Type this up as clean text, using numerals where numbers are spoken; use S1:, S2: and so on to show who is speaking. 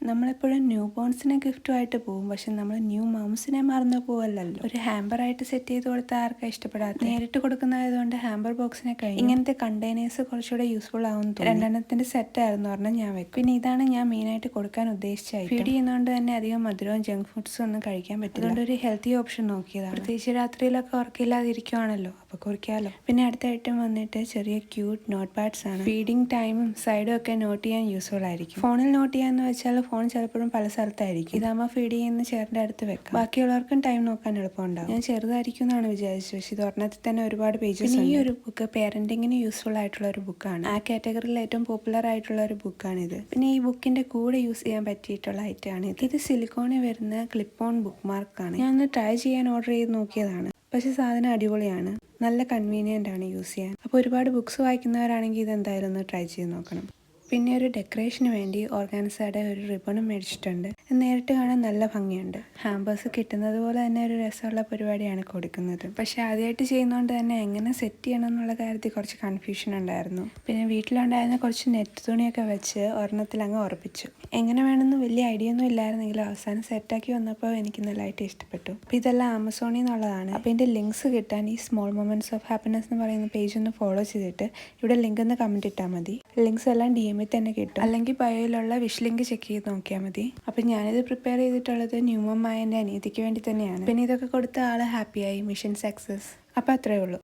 S1: നമ്മളെപ്പോഴും ന്യൂ ബോൺസിനെ ഗിഫ്റ്റുമായിട്ട് പോകും, പക്ഷെ നമ്മൾ ന്യൂ മംസിനെ മറന്നു പോവല്ലല്ലോ. ഒരു ഹാമ്പർ ആയിട്ട് സെറ്റ് ചെയ്ത് കൊടുത്താൽ ആർക്കാ ഇഷ്ടപ്പെടാത്ത. നേരിട്ട് കൊടുക്കുന്നതായതുകൊണ്ട് ഹാമ്പർ ബോക്സിനെ കഴിഞ്ഞു. ഇങ്ങനത്തെ കണ്ടെയ്നേഴ്സ് കുറച്ചുകൂടെ യൂസ്ഫുൾ ആവും. രണ്ടെണ്ണത്തിന്റെ സെറ്റ് ആയിരുന്നു പറഞ്ഞാൽ ഞാൻ വെക്കും. പിന്നെ ഇതാണ് ഞാൻ മെയിനായിട്ട് കൊടുക്കാൻ ഉദ്ദേശിച്ചത്. ഫീഡ് ചെയ്യുന്നതുകൊണ്ട് തന്നെ അധികം മധുരവും ജങ്ക് ഫുഡ്സും ഒന്നും കഴിക്കാൻ പറ്റില്ല. അതുകൊണ്ട് ഒരു ഹെൽത്തി ഓപ്ഷൻ നോക്കിയതാണ്. പ്രത്യേകിച്ച് രാത്രിയിലൊക്കെ ഉറക്കില്ലാതിരിക്കുവാണല്ലോ, അപ്പൊ കുറിക്കാമല്ലോ. പിന്നെ അടുത്ത ഐറ്റം വന്നിട്ട് ചെറിയ ക്യൂട്ട് നോട്ട് പാഡ്സ് ആണ്. ഫീഡിങ് ടൈമും സൈഡും ഒക്കെ നോട്ട് ചെയ്യാൻ യൂസ്ഫുൾ ആയിരിക്കും. ഫോണിൽ നോട്ട് ചെയ്യാന്ന് വെച്ചാൽ ഫോൺ ചിലപ്പോഴും പല സ്ഥലത്തായിരിക്കും. ഇതാകുമ്പോൾ ഫീഡ് ചെയ്യുന്ന ചെയറിന്റെ അടുത്ത് വെക്കാം. ബാക്കിയുള്ളവർക്കും ടൈം നോക്കാൻ എളുപ്പമുണ്ടാവും. ഞാൻ ചെറുതായിരിക്കും എന്നാണ് വിചാരിച്ചത്, പക്ഷെ ഇത് ഒരെണ്ണത്തിൽ തന്നെ ഒരുപാട് പേജസ്. ഈ ഒരു ബുക്ക് പേരന്റിങ്ങിന് യൂസ്ഫുൾ ആയിട്ടുള്ള ഒരു ബുക്കാണ്. ആ കാറ്റഗറിയിൽ ഏറ്റവും പോപ്പുലർ ആയിട്ടുള്ള ഒരു ബുക്കാണിത്. പിന്നെ ഈ ബുക്കിന്റെ കൂടെ യൂസ് ചെയ്യാൻ പറ്റിയിട്ടുള്ള ഐറ്റം ആണ് ഇത് സിലിക്കോണിൽ വരുന്ന ക്ലിപ്പ് ഓൺ ബുക്ക് മാർക്കാണ്. ഞാൻ ഒന്ന് ട്രൈ ചെയ്യാൻ ഓർഡർ ചെയ്ത് നോക്കിയതാണ്, പക്ഷെ സാധനം അടിപൊളിയാണ്. നല്ല കൺവീനിയൻ്റ് ആണ് യൂസ് ചെയ്യാൻ. അപ്പോൾ ഒരുപാട് ബുക്സ് വായിക്കുന്നവരാണെങ്കിൽ ഇത് എന്തായാലും ഒന്ന് ട്രൈ ചെയ്ത് നോക്കണം. പിന്നെ ഒരു ഡെക്കറേഷന് വേണ്ടി ഓർഗാൻസയുടെ ഒരു റിബണും മേടിച്ചിട്ടുണ്ട്. നേരിട്ട് കാണാൻ നല്ല ഭംഗിയുണ്ട്. ഹാമ്പേഴ്സ് കിട്ടുന്നത് പോലെ തന്നെ ഒരു രസമുള്ള പരിപാടിയാണ് കൊടുക്കുന്നത്. പക്ഷെ ആദ്യമായിട്ട് ചെയ്യുന്നതുകൊണ്ട് തന്നെ എങ്ങനെ സെറ്റ് ചെയ്യണം എന്നുള്ള കാര്യത്തിൽ കുറച്ച് കൺഫ്യൂഷൻ ഉണ്ടായിരുന്നു. പിന്നെ വീട്ടിലുണ്ടായിരുന്ന കുറച്ച് നെറ്റ് തുണിയൊക്കെ വെച്ച് ഒരെണ്ണത്തിൽ അങ്ങ് ഉറപ്പിച്ചു. എങ്ങനെ വേണമെന്ന് വലിയ ഐഡിയ ഒന്നും ഇല്ലായിരുന്നെങ്കിലും അവസാനം സെറ്റാക്കി വന്നപ്പോൾ എനിക്ക് നല്ലതായിട്ട് ഇഷ്ടപ്പെട്ടു. അപ്പോൾ ഇതെല്ലാം ആമസോണിൽ നിന്നുള്ളതാണ്. അപ്പോൾ ഇതിൻ്റെ ലിങ്ക്സ് കിട്ടാൻ ഈ സ്മോൾ മൊമെന്റ്സ് ഓഫ് ഹാപ്പിനെസ് എന്ന് പറയുന്ന പേജ് ഒന്ന് ഫോളോ ചെയ്തിട്ട് ഇവിടെ ലിങ്ക് ഒന്ന് കമൻറ്റ് ഇട്ടാൽ മതി. ലിങ്ക്സ് എല്ലാം DM തന്നെ കിട്ടും, അല്ലെങ്കിൽ ബയോയിലുള്ള വിഷ് ലിങ്ക് ചെക്ക് ചെയ്ത് നോക്കിയാൽ മതി. അപ്പം ഞാനിത് പ്രിപ്പയർ ചെയ്തിട്ടുള്ളത് ന്യൂമമായ എൻ്റെ അനിയത്തിക്ക് വേണ്ടി തന്നെയാണ്. പിന്നെ ഇതൊക്കെ കൊടുത്ത ആൾ ഹാപ്പിയായി, മിഷൻ സക്സസ്. അപ്പം അത്രയേ ഉള്ളൂ.